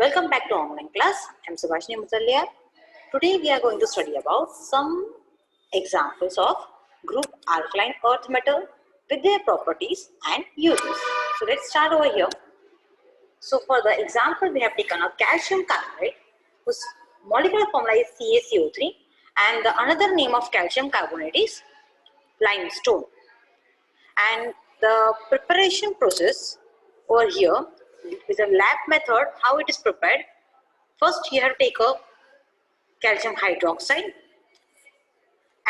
Welcome back to online class. I'm Subhashini Mutalia. Today we are going to study about some examples of group alkaline earth metal with their properties and uses. So let's start over here. So for the example, we have taken a calcium carbonate whose molecular formula is CaCO3 and the another name of calcium carbonate is limestone. And the preparation process over here with a lab method, how it is prepared. First, you have to take a calcium hydroxide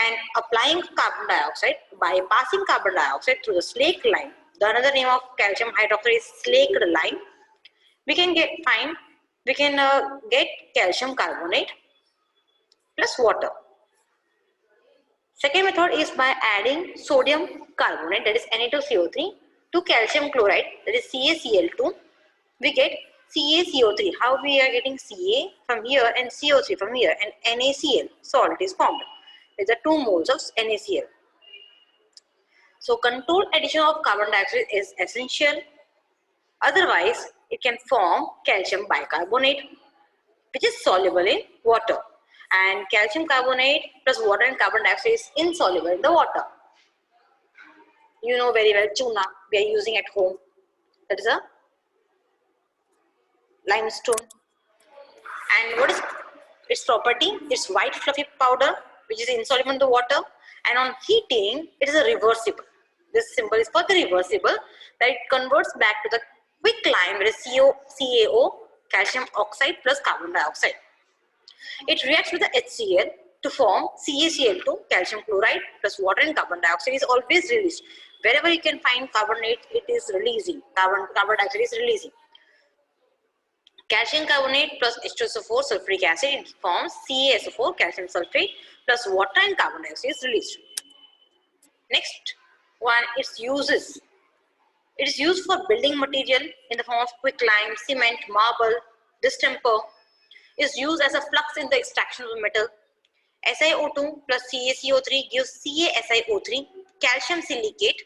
and applying carbon dioxide by passing carbon dioxide through the slaked lime. The another name of calcium hydroxide is slaked lime. We can get calcium carbonate plus water. Second method is by adding sodium carbonate, that is Na2CO3, to calcium chloride, that is CaCl2. We get CaCO3. How we are getting Ca from here and CO3 from here, and NaCl salt is formed. There are 2 moles of NaCl. So controlled addition of carbon dioxide is essential. Otherwise, it can form calcium bicarbonate, which is soluble in water. And calcium carbonate plus water and carbon dioxide is insoluble in the water. You know very well tuna we are using at home. That is a limestone. And what is its property? It's white fluffy powder which is insoluble in the water, and on heating it is a reversible. This symbol is for the reversible, that it converts back to the quicklime, where CaO, calcium oxide plus carbon dioxide. It reacts with the HCl to form CaCl2, calcium chloride plus water and carbon dioxide is always released. Wherever you can find carbonate, it is releasing. Carbon dioxide is releasing. Calcium carbonate plus H2SO4 sulfuric acid, it forms CaSO4, calcium sulfate plus water and carbon dioxide is released. Next one, its uses. It is used for building material in the form of quicklime, cement, marble, distemper. Is used as a flux in the extraction of metal. SiO2 plus CaCO3 gives CaSiO3, calcium silicate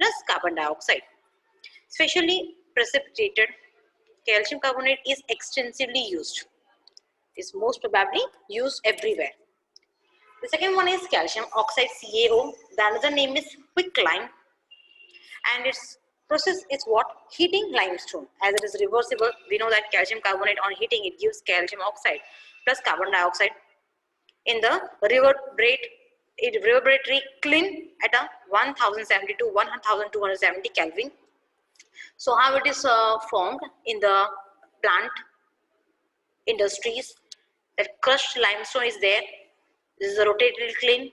plus carbon dioxide. Specially precipitated calcium carbonate is extensively used. It is most probably used everywhere. The second one is calcium oxide CaO. The another name is quicklime, and its process is what? Heating limestone. As it is reversible, we know that calcium carbonate on heating it gives calcium oxide plus carbon dioxide in the reverberatory kiln at a 1070 to 1270 Kelvin. So how it is formed in the plant industries, that crushed limestone is there. This is a rotatory kiln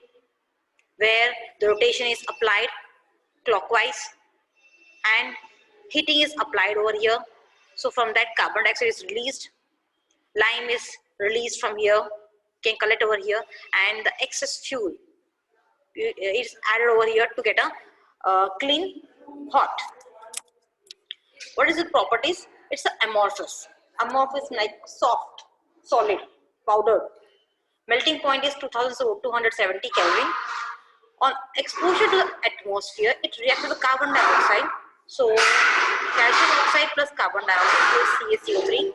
where the rotation is applied clockwise and heating is applied over here. So from that carbon dioxide is released, lime is released from here, can collect over here, and the excess fuel is added over here to get a clean hot. What is its properties? It's amorphous. Amorphous like soft, solid, powdered. Melting point is 2270 Kelvin. On exposure to the atmosphere, it reacts with the carbon dioxide. So calcium oxide plus carbon dioxide gives CaCO3.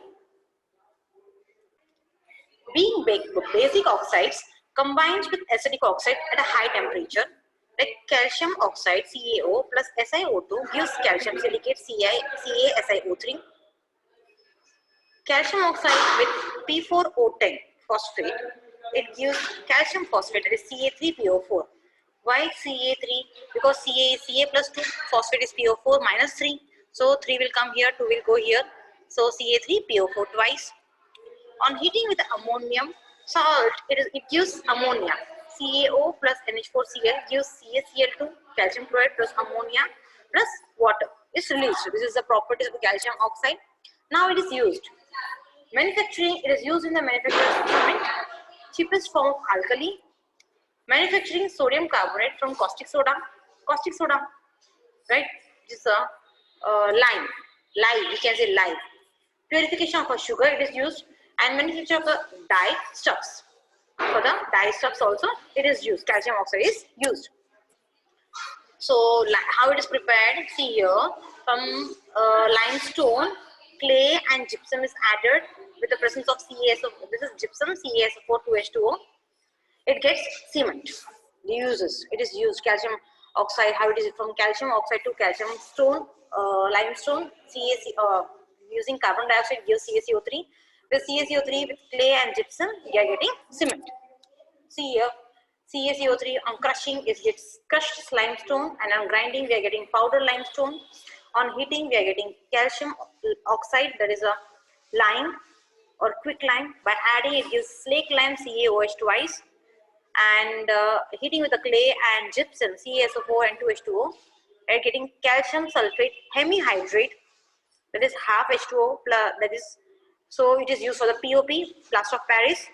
Being basic oxides combines with acidic oxide at a high temperature, like calcium oxide CaO plus SiO2 gives calcium silicate CaSiO3. Calcium oxide with P4O10 phosphate, it gives calcium phosphate, that is Ca3PO4. Why Ca3? Because Ca is Ca plus 2, phosphate is PO4 minus 3. So 3 will come here, 2 will go here. So Ca3PO4 twice. On heating with ammonium salt, it gives ammonia. CaO plus NH4Cl gives CaCl2, calcium chloride plus ammonia plus water is released. This is the properties of the calcium oxide. Now it is used. Manufacturing, it is used in the manufacturing of cement, cheapest form of alkali. Manufacturing sodium carbonate from caustic soda, right? This is a lye, we can say lye. Purification of a sugar, it is used, and manufacture of the dye stuffs. For the dye stuffs also it is used. Calcium oxide is used. So how it is prepared? See here, from limestone clay and gypsum is added with the presence of CaSO. This is gypsum, CaSO4, 2H2O. It gets cement. It is used calcium oxide. How it is from calcium oxide to calcium stone, limestone, using carbon dioxide gives CaCO3. With CaCO3 with clay and gypsum, we are getting cement. See here, CaCO3 on crushing gets crushed limestone, and on grinding we are getting powder limestone. On heating we are getting calcium oxide, that is a lime or quick lime. By adding it gives slake lime, CaOH twice. And heating with the clay and gypsum, CaSO4 and 2H2O, we are getting calcium sulfate hemihydrate, that is half H2O plus, that is, so it is used for the POP, plaster of Paris.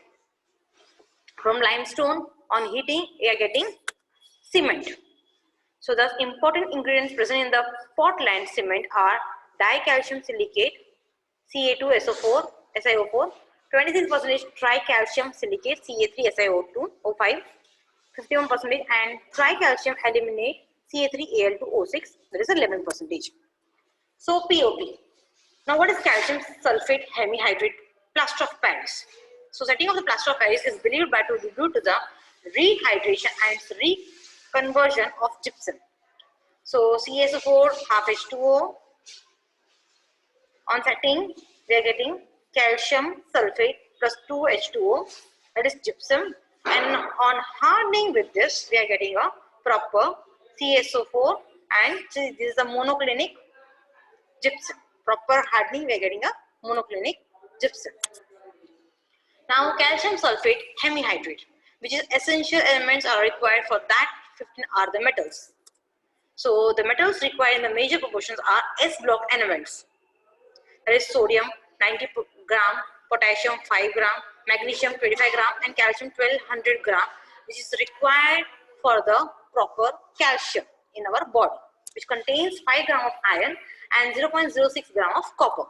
From limestone, on heating we are getting cement. So the important ingredients present in the Portland cement are dicalcium silicate, Ca2SO4, SiO4, 26% tricalcium silicate, Ca3SiO5, 51%, and tricalcium aluminate, Ca3Al2O6, that is 11%. So POP. Now what is calcium sulfate hemihydrate plaster of Paris? So setting of the plaster of Paris is believed by to be due to the rehydration and reconversion of gypsum. So CaSO4 half H2O. On setting, we are getting calcium sulfate plus 2H2O, that is gypsum, and on hardening with this we are getting a proper CaSO4, and this is a monoclinic gypsum. Proper hardening we are getting a monoclinic gypsum. Now calcium sulfate hemihydrate, which is essential elements are required for that 15 are the metals. So the metals required in the major proportions are S block elements. That is sodium 90 gram, potassium 5 gram, magnesium 25 gram, and calcium 1200 gram, which is required for the proper calcium in our body, which contains 5 gram of iron and 0.06 gram of copper.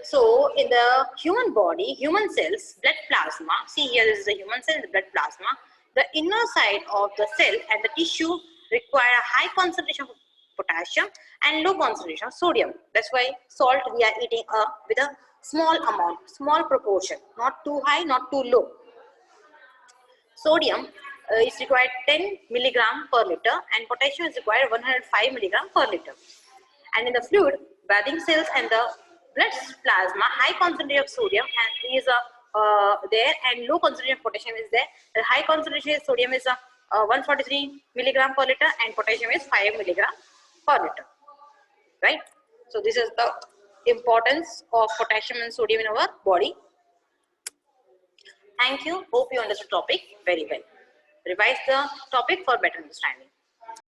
So in the human body, human cells, blood plasma, see here this is the human cell, the blood plasma, the inner side of the cell and the tissue require a high concentration of potassium and low concentration of sodium. That's why salt we are eating with a small amount, small proportion, not too high, not too low. Sodium is required 10 milligram per liter and potassium is required 105 milligram per liter. And in the fluid, bathing cells and the blood plasma, high concentration of sodium is there and low concentration of potassium is there. The high concentration of sodium is 143 milligram per liter and potassium is 5 milligram per liter. Right? So this is the importance of potassium and sodium in our body. Thank you. Hope you understood the topic very well. Revise the topic for better understanding.